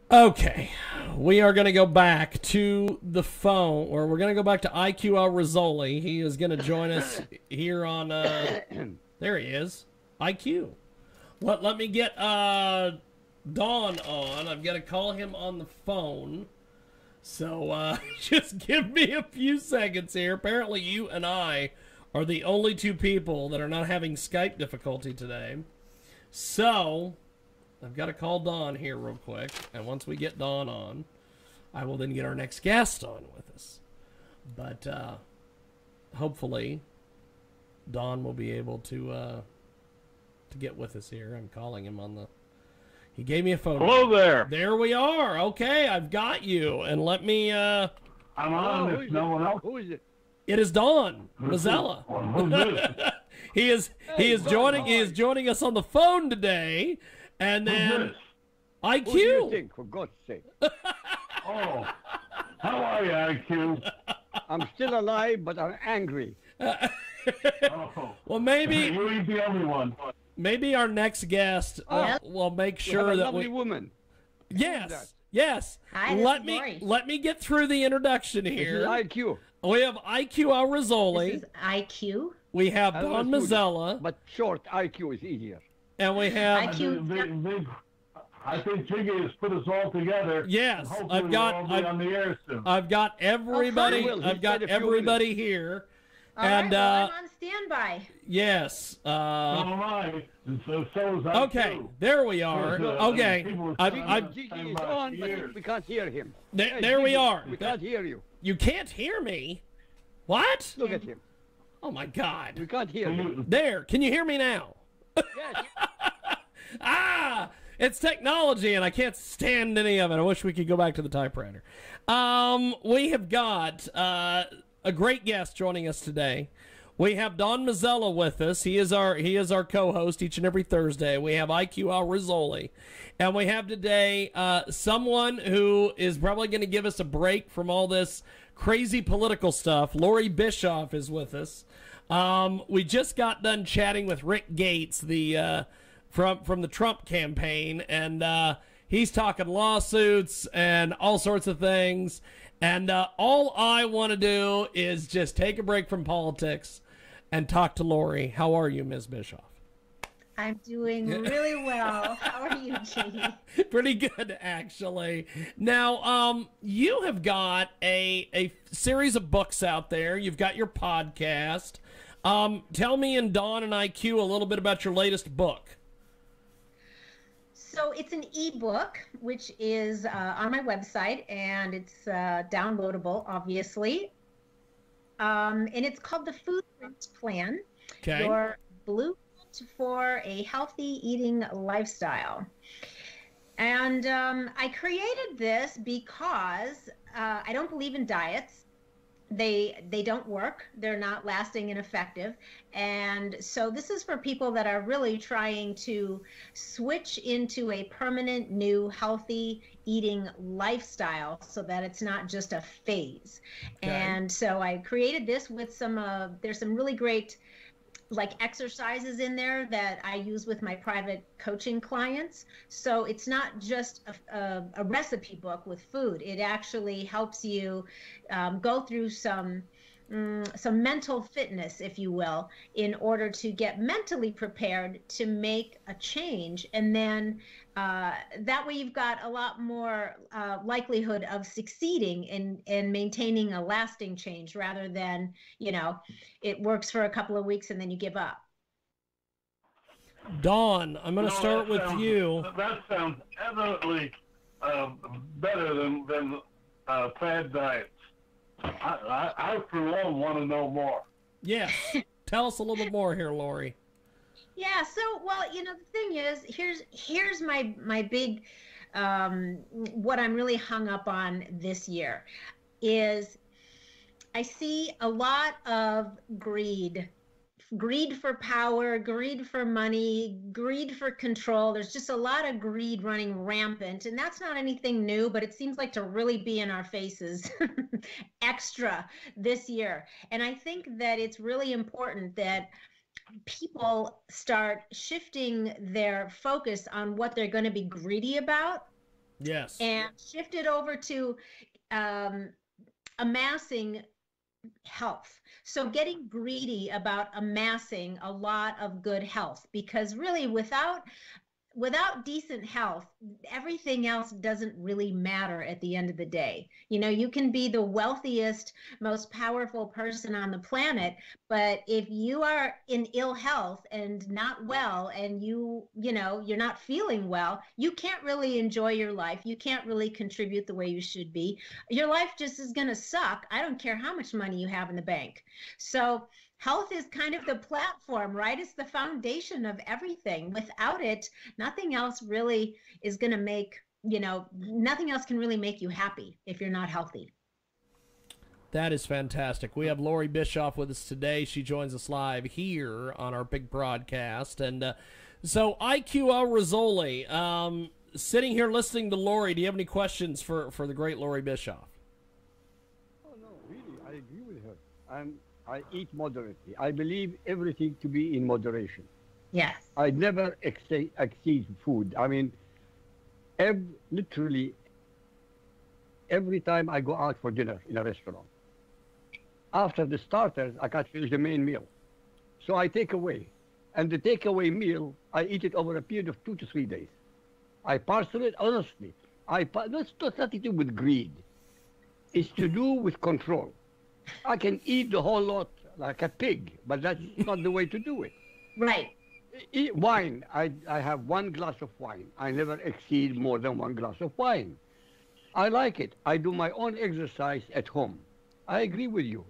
Okay, we are going to go back to the phone, or we're going to go back to IQ Al Rizzoli. He is going to join us here on, there he is, IQ. Let me get Dawn on. I've got to call him on the phone. So just give me a few seconds here. Apparently you and I are the only two people that are not having Skype difficulty today. So I've got to call Dawn here real quick. And once we get Dawn on, I will then get our next guest on with us. But hopefully Dawn will be able to get with us here. I'm calling him on the... He gave me a phone. Hello there. There we are. Okay, I've got you. And let me... I'm on. There's no one else. Who is it? It is Don Mazzella. he is joining us on the phone today. And then IQ. Who do you think, for God's sake? Oh, how are you, IQ? I'm still alive, but I'm angry. Well, maybe you ain't the only one. Maybe our next guest will make sure that lovely woman. Yes, yes. Hi, let me get through the introduction here. This is IQ. We have IQ Al Rizzoli. This is IQ. We have Don Mazzella. But short IQ is easier. And we have IQ. I think Jiggy has put us all together. Yes, I've got on the air soon. I've got everybody. Oh, I've got everybody here. All and right, well, I'm on standby. yes. So am I. And so is IQ. Okay, there we are. Okay, Jiggy is on, but we can't hear him. there we are. We can't hear you. You can't hear me? What? Look at him. Oh my God. We can't hear him. There. Can you hear me now? Yes. It's technology, and I can't stand any of it. I wish we could go back to the typewriter. We have got a great guest joining us today. We have Don Mazzella with us. He is our co-host each and every Thursday. We have IQ Al Rizzoli, and we have today someone who is probably going to give us a break from all this crazy political stuff. Loree Bischoff is with us. We just got done chatting with Rick Gates, the from the Trump campaign, and he's talking lawsuits and all sorts of things. And all I want to do is just take a break from politics and talk to Loree. How are you, Ms. Bischoff? I'm doing really well. How are you, Jiggy? Pretty good, actually. Now, you have got a series of books out there. You've got your podcast. Tell me and Dawn and IQ a little bit about your latest book. So it's an ebook, which is on my website, and it's downloadable, obviously. And it's called the Foodprint Plan, your blueprint for a healthy eating lifestyle. And I created this because I don't believe in diets. They don't work. They're not lasting and effective. And so this is for people that are really trying to switch into a permanent new healthy eating lifestyle so that it's not just a phase. Okay. And so I created this with there's some really great exercises in there that I use with my private coaching clients. So it's not just a recipe book with food. It actually helps you go through some mental fitness, if you will, in order to get mentally prepared to make a change. And then that way you've got a lot more likelihood of succeeding in maintaining a lasting change rather than, it works for a couple of weeks and then you give up. Dawn, I'm going to start with you. That sounds evidently better than fad diets. I for one, want to know more. Yes. Tell us a little bit more here, Loree. Yeah, so, well, the thing is, here's my big, what I'm really hung up on this year is I see a lot of greed for power, greed for money, greed for control. There's just a lot of greed running rampant, and that's not anything new, but it seems like to really be in our faces extra this year. And I think that it's really important that people start shifting their focus on what they're going to be greedy about Yes. And shifted over to amassing health. So getting greedy about amassing a lot of good health, because really without decent health, everything else doesn't really matter at the end of the day. You know, you can be the wealthiest, most powerful person on the planet, but if you are in ill health and not well, and you're not feeling well, you can't really enjoy your life. You can't really contribute the way you should be. Your life just is going to suck. I don't care how much money you have in the bank. So health is kind of the platform, right? It's the foundation of everything. Without it, nothing else really is going to make, nothing else can really make you happy if you're not healthy. That is fantastic. We have Loree Bischoff with us today. She joins us live here on our big broadcast. And so IQL Rizzoli, sitting here listening to Loree, do you have any questions for the great Loree Bischoff? Oh, no, really, I agree with her. I eat moderately. I believe everything to be in moderation. Yes. I never exceed food. I mean, literally, every time I go out for dinner in a restaurant, after the starters, I can't finish the main meal. So I take away. And the takeaway meal, I eat it over a period of 2 to 3 days. I parcel it, honestly. That's nothing to do with greed. It's to do with control. I can eat the whole lot like a pig, but that's not the way to do it. Right. Wine, I have 1 glass of wine. I never exceed more than 1 glass of wine. I like it. I do my own exercise at home. I agree with you.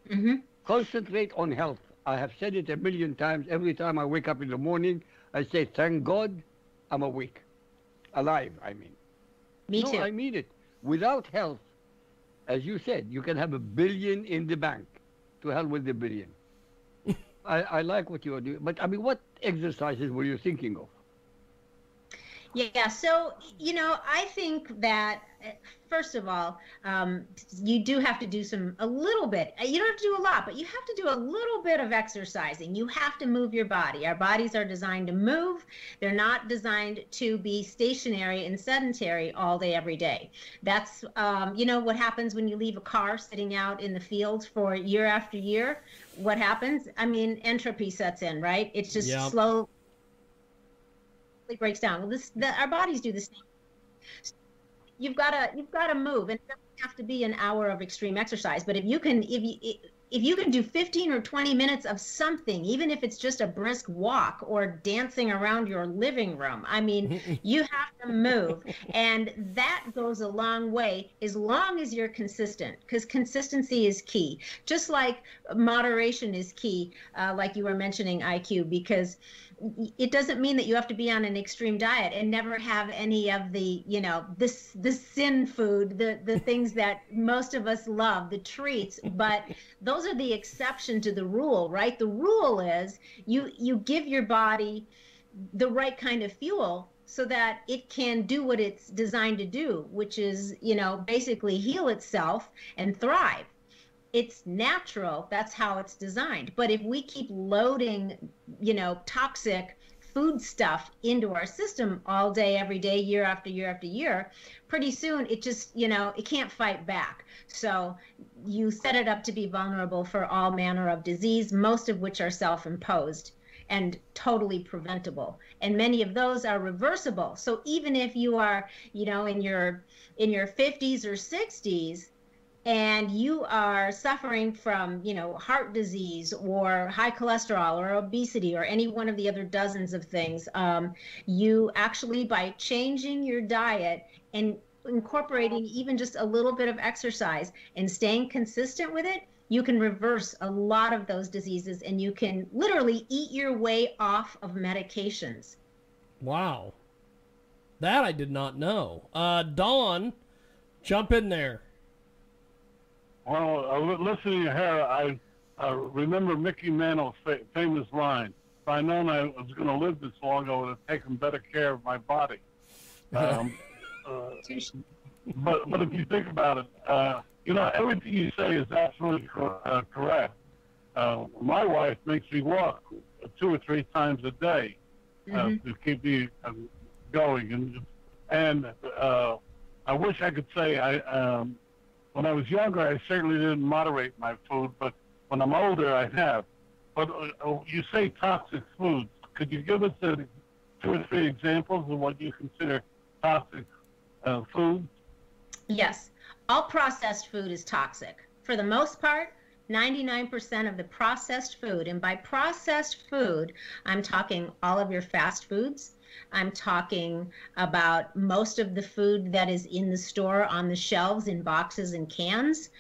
Mm-hmm. Concentrate on health. I have said it a million times. Every time I wake up in the morning, I say, thank God I'm awake. Alive, I mean. Me too. No, I mean it. Without health, as you said, you can have $1 billion in the bank. To hell with the billion. I like what you are doing. But, I mean, what exercises were you thinking of? Yeah, so, I think that, first of all, you do have to do a little bit. You don't have to do a lot, but you have to do a little bit of exercising. You have to move your body. Our bodies are designed to move. They're not designed to be stationary and sedentary all day, every day. That's, what happens when you leave a car sitting out in the field for year after year. What happens? I mean, entropy sets in, right? It's just slow. Breaks down. Well, our bodies do the same. You've got to move, and it doesn't have to be an hour of extreme exercise. But if you can do 15 or 20 minutes of something, even if it's just a brisk walk or dancing around your living room, I mean, you have to move, and that goes a long way as long as you're consistent, because consistency is key. Just like moderation is key, like you were mentioning, IQ, because it doesn't mean that you have to be on an extreme diet and never have any of the, the sin food, the things that most of us love, the treats. But those are the exception to the rule, right? The rule is you give your body the right kind of fuel so that it can do what it's designed to do, which is, basically heal itself and thrive. It's natural. That's how it's designed. But if we keep loading, toxic food stuff into our system all day, every day, year after year after year, pretty soon it just, it can't fight back. So you set it up to be vulnerable for all manner of disease, most of which are self-imposed and totally preventable. And many of those are reversible. So even if you are, in your 50s or 60s, and you are suffering from, heart disease or high cholesterol or obesity or any one of the other dozens of things, you actually, by changing your diet and incorporating even just a little bit of exercise and staying consistent with it, you can reverse a lot of those diseases, and you can literally eat your way off of medications. Wow. That I did not know. Dawn, jump in there. Well, listening to her, I remember Mickey Mantle's famous line: "If I'd known I was going to live this long, I would have taken better care of my body." But if you think about it, everything you say is absolutely correct. My wife makes me walk 2 or 3 times a day to keep me going, And I wish I could say when I was younger, I certainly didn't moderate my food, but when I'm older, I have. But you say toxic foods. Could you give us 2 or 3 examples of what you consider toxic foods? Yes. All processed food is toxic. For the most part, 99% of the processed food, and by processed food, I'm talking all of your fast foods. I'm talking about most of the food that is in the store on the shelves in boxes and cans.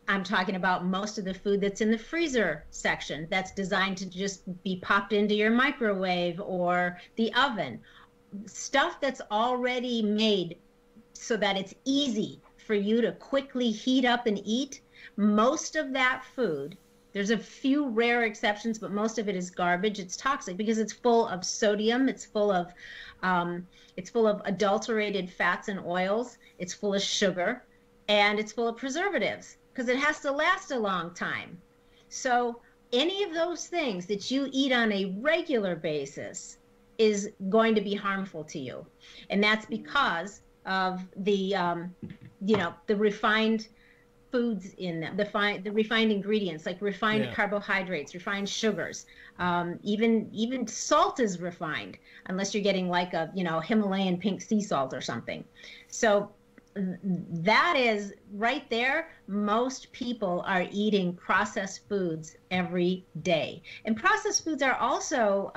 I'm talking about most of the food that's in the freezer section that's designed to just be popped into your microwave or the oven. Stuff that's already made so that it's easy for you to quickly heat up and eat. Most of that food, there's a few rare exceptions, but most of it is garbage. It's toxic because it's full of sodium. It's full of adulterated fats and oils. It's full of sugar, and it's full of preservatives because it has to last a long time. So any of those things that you eat on a regular basis is going to be harmful to you, and that's because of the the refined foods in them, the refined ingredients, like refined carbohydrates, refined sugars, even salt is refined, unless you're getting like a Himalayan pink sea salt or something. So that is right there. Most people are eating processed foods every day, and processed foods are also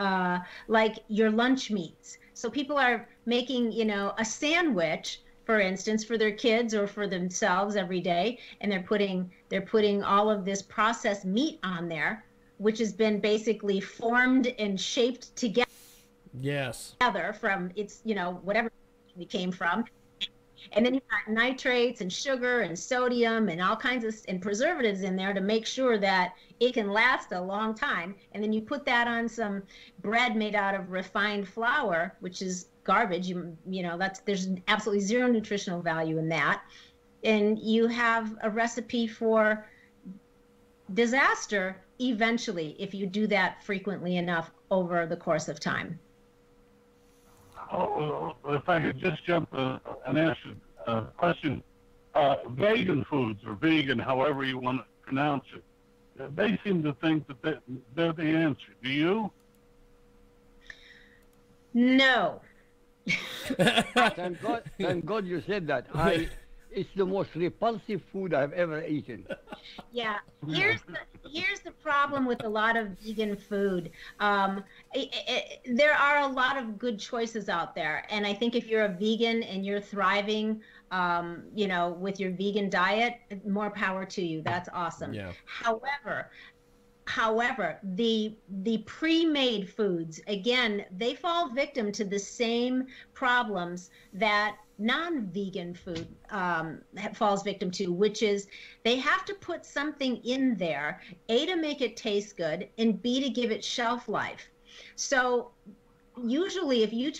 like your lunch meats. So people are making a sandwich, for instance, for their kids or for themselves every day, and they're putting all of this processed meat on there, which has been basically formed and shaped together. Yes. From its whatever it came from. And then you've got nitrates and sugar and sodium and all kinds of and preservatives in there to make sure that it can last a long time. And then you put that on some bread made out of refined flour, which is garbage. There's absolutely zero nutritional value in that. And you have a recipe for disaster eventually if you do that frequently enough over the course of time. Oh, if I could just jump and ask a question. Vegan foods, or vegan, however you want to pronounce it, they seem to think that they're the answer. Do you? No. Thank God you said that. It's the most repulsive food I've ever eaten. Yeah, here's the problem with a lot of vegan food. There are a lot of good choices out there, and I think if you're a vegan and you're thriving, with your vegan diet, more power to you. That's awesome. Yeah. However, the pre-made foods, again, they fall victim to the same problems that non-vegan food falls victim to, which is they have to put something in there, A, to make it taste good, and B, to give it shelf life. So usually if you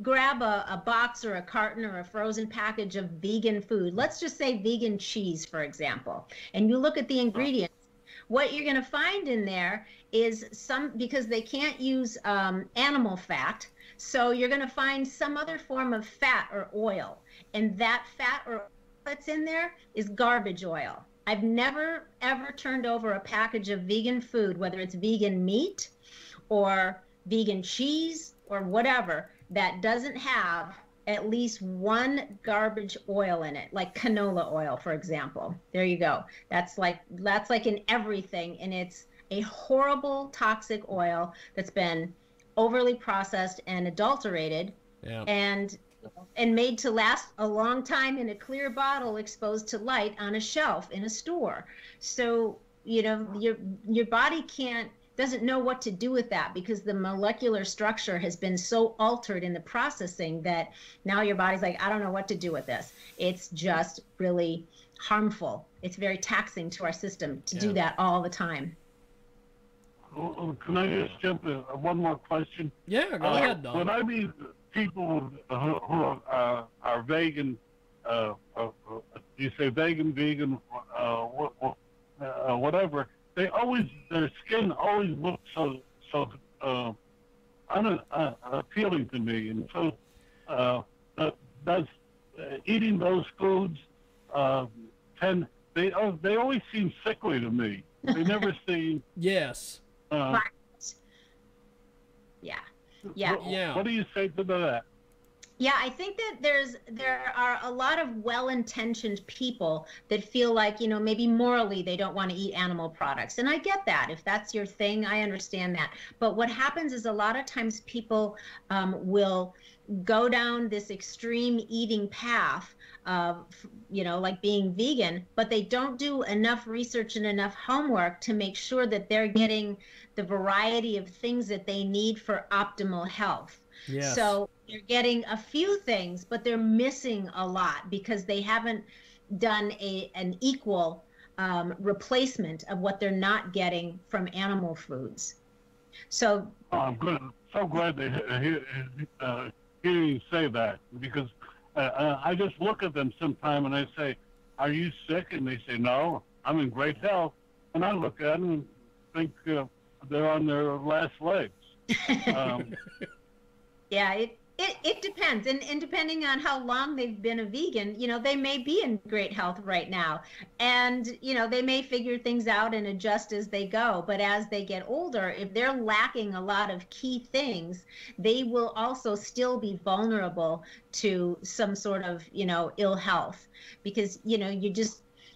grab a box or a carton or a frozen package of vegan food, let's just say vegan cheese, for example, and you look at the ingredients, what you're going to find in there is because they can't use animal fat, so you're going to find some other form of fat or oil, and that fat or oil that's in there is garbage oil. I've never ever turned over a package of vegan food, whether it's vegan meat or vegan cheese or whatever, that doesn't have at least one garbage oil in it, like canola oil, for example. There you go. That's like in everything, and it's a horrible toxic oil that's been overly processed and adulterated, and made to last a long time in a clear bottle exposed to light on a shelf in a store. So your body doesn't know what to do with that, because the molecular structure has been so altered in the processing that now your body's like, I don't know what to do with this. It's just really harmful. It's very taxing to our system to do that all the time. Can I just jump in? One more question? Yeah, go ahead, Don. When I meet people who are vegan, you say vegan, whatever, their skin always looks so appealing to me, and so does eating those foods they always seem sickly to me. They never seem. Yes. Yeah. Yeah. What do you say to that? Yeah, I think that there are a lot of well-intentioned people that feel like, maybe morally they don't want to eat animal products. And I get that. If that's your thing, I understand that. But what happens is a lot of times people will go down this extreme eating path of, like being vegan, but they don't do enough research and enough homework to make sure that they're getting the variety of things that they need for optimal health. Yes. So they're getting a few things, but they're missing a lot because they haven't done an equal replacement of what they're not getting from animal foods. So I'm good. So glad to hear you say that, because I just look at them sometime and I say, "Are you sick?" And they say, "No, I'm in great health." And I look at them and think they're on their last legs. Yeah, it depends. And depending on how long they've been a vegan, they may be in great health right now. And, they may figure things out and adjust as they go. But as they get older, if they're lacking a lot of key things, they will also still be vulnerable to some sort of, ill health. Because,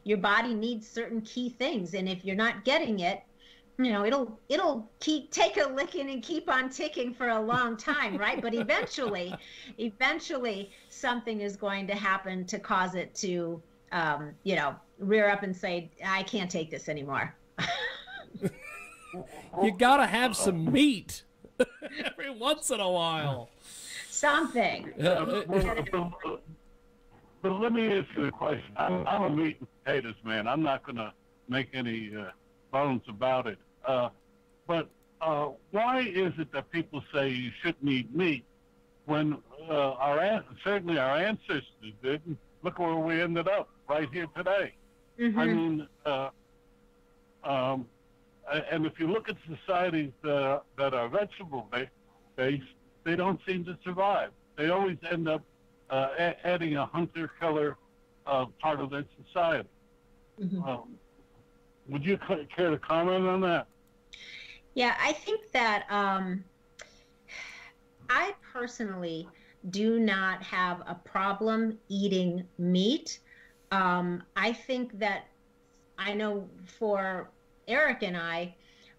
your body needs certain key things. And if you're not getting it, it'll take a licking and keep on ticking for a long time, right? But eventually something is going to happen to cause it to, rear up and say, "I can't take this anymore." You gotta have some meat every once in a while. Something. But let me ask you a question. I'm a meat and potatoes man. I'm not going to make any bones about it. But why is it that people say you shouldn't eat meat when certainly our ancestors did? And look where we ended up right here today. Mm-hmm. I mean, and if you look at societies that are vegetable-based, they don't seem to survive. They always end up adding a hunter-killer part of their society. Mm-hmm. Would you care to comment on that? Yeah, I think that I personally do not have a problem eating meat. I think that I know for Eric and I,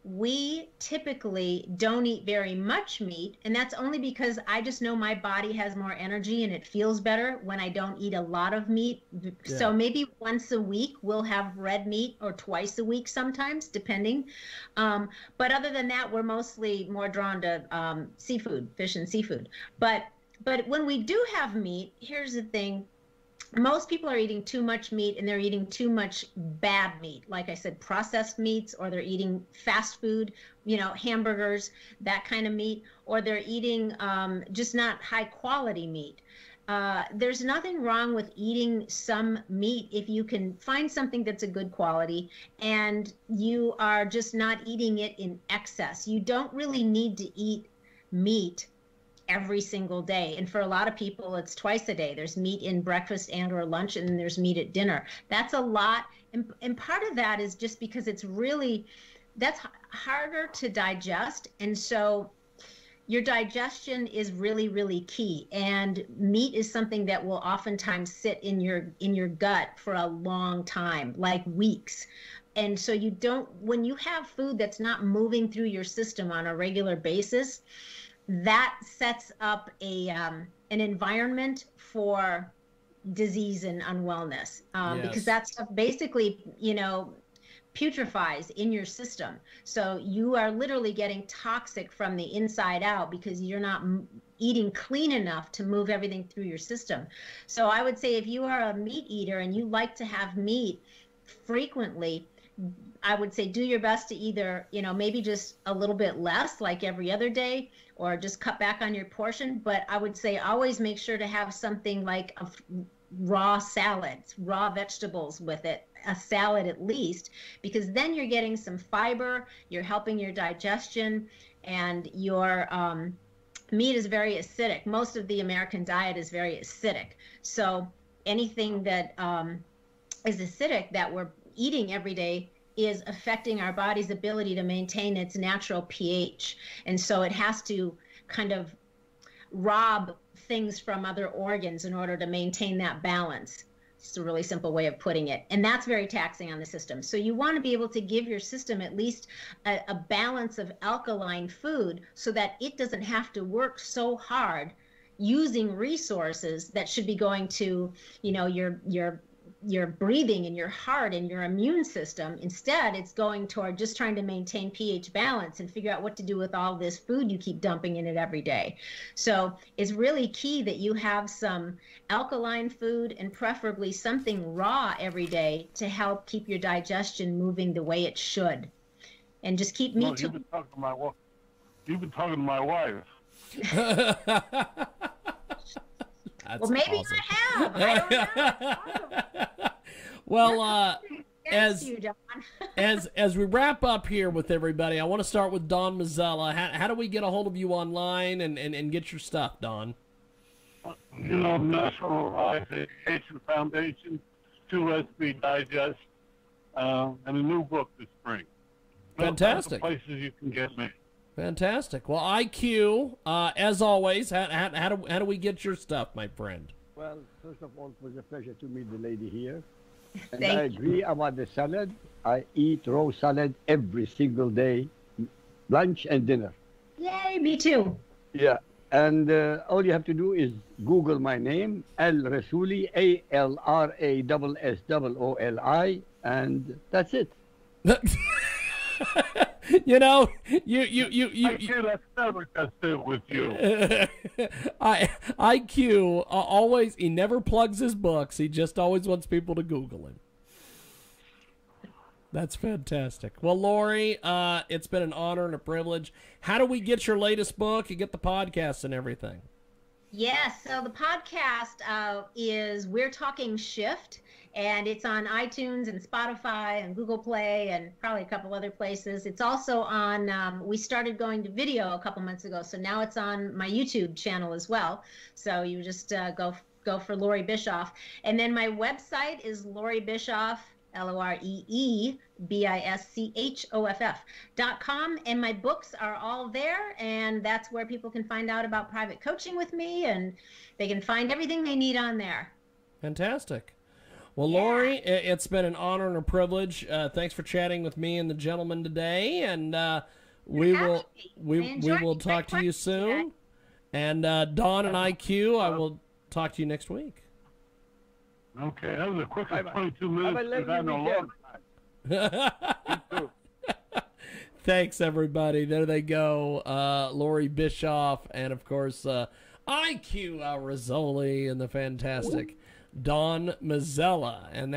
we typically don't eat very much meat, and that's only because I just know my body has more energy and it feels better when I don't eat a lot of meat. Yeah. So maybe once a week we'll have red meat, or twice a week sometimes, depending. But other than that, we're mostly more drawn to seafood, fish and seafood. But when we do have meat, here's the thing. Most people are eating too much meat, and they're eating too much bad meat. Like I said, processed meats, or they're eating fast food, hamburgers, that kind of meat, or they're eating just not high quality meat. There's nothing wrong with eating some meat if you can find something that's a good quality and you are just not eating it in excess. You don't really need to eat meat every single day. And for a lot of people, it's twice a day. There's meat in breakfast and or lunch, and then there's meat at dinner. That's a lot. And part of that is just because that's harder to digest. And so your digestion is really, really key. And meat is something that will oftentimes sit in your gut for a long time, like weeks. And so when you have food that's not moving through your system on a regular basis, that sets up an environment for disease and unwellness, because that stuff basically, putrefies in your system. So you are literally getting toxic from the inside out because you're not eating clean enough to move everything through your system. So I would say if you are a meat eater and you like to have meat frequently, I would say do your best to either, maybe just a little bit less, like every other day, or just cut back on your portion. But I would say always make sure to have something like raw salads, raw vegetables with it, a salad at least, because then you're getting some fiber, you're helping your digestion, and you're meat is very acidic. Most of the American diet is very acidic. So anything that is acidic that we're eating every day is affecting our body's ability to maintain its natural pH. And so it has to kind of rob things from other organs in order to maintain that balance. It's a really simple way of putting it. And that's very taxing on the system. So you want to be able to give your system at least a balance of alkaline food so that it doesn't have to work so hard using resources that should be going to, you know, your breathing and your heart and your immune system. Instead, it's going toward just trying to maintain pH balance and figure out what to do with all this food you keep dumping in it every day. So it's really key that you have some alkaline food and preferably something raw every day to help keep your digestion moving the way it should. And just keep meat. You've been talking to my wife. You've been talking to my wife. Well, maybe awesome. I have. I don't know. Well, As you, Don. as we wrap up here with everybody, I want to start with Don Mazzella. How do we get a hold of you online and get your stuff, Don? You know, National Life Education Foundation, 2 Recipe Digest, and a new book this spring. Fantastic. Those are the places you can get me. Fantastic. Well, IQ, as always, how do we get your stuff, my friend? Well, first of all, it was a pleasure to meet the lady here. And Thank I agree about the salad. I eat raw salad every single day, lunch and dinner. Yay, me too. Yeah. And all you have to do is Google my name, Al Rassooli, ALRASSOOLI, and that's it. You know, IQ, that's never tested with you. IQ always, he never plugs his books. He just always wants people to Google him. That's fantastic. Well, Loree, it's been an honor and a privilege. How do we get your latest book and get the podcast and everything? Yes, so the podcast is We're Talking Shift, and it's on iTunes and Spotify and Google Play and probably a couple other places. It's also on, we started going to video a couple months ago, so now it's on my YouTube channel as well. So you just go for Loree Bischoff. And then my website is Loree Bischoff, LoreeBischoff.com, and my books are all there, and that's where people can find out about private coaching with me, and they can find everything they need on there. Fantastic. Well, Loree, it's been an honor and a privilege. Thanks for chatting with me and the gentleman today, and we will talk to you soon. And Don and IQ, I will talk to you next week. Okay, that was the quickest 22 minutes we've had in a long time. Thanks, everybody. There they go. Loree Bischoff and, of course, IQ Rizzoli and the fantastic Don Mazzella. And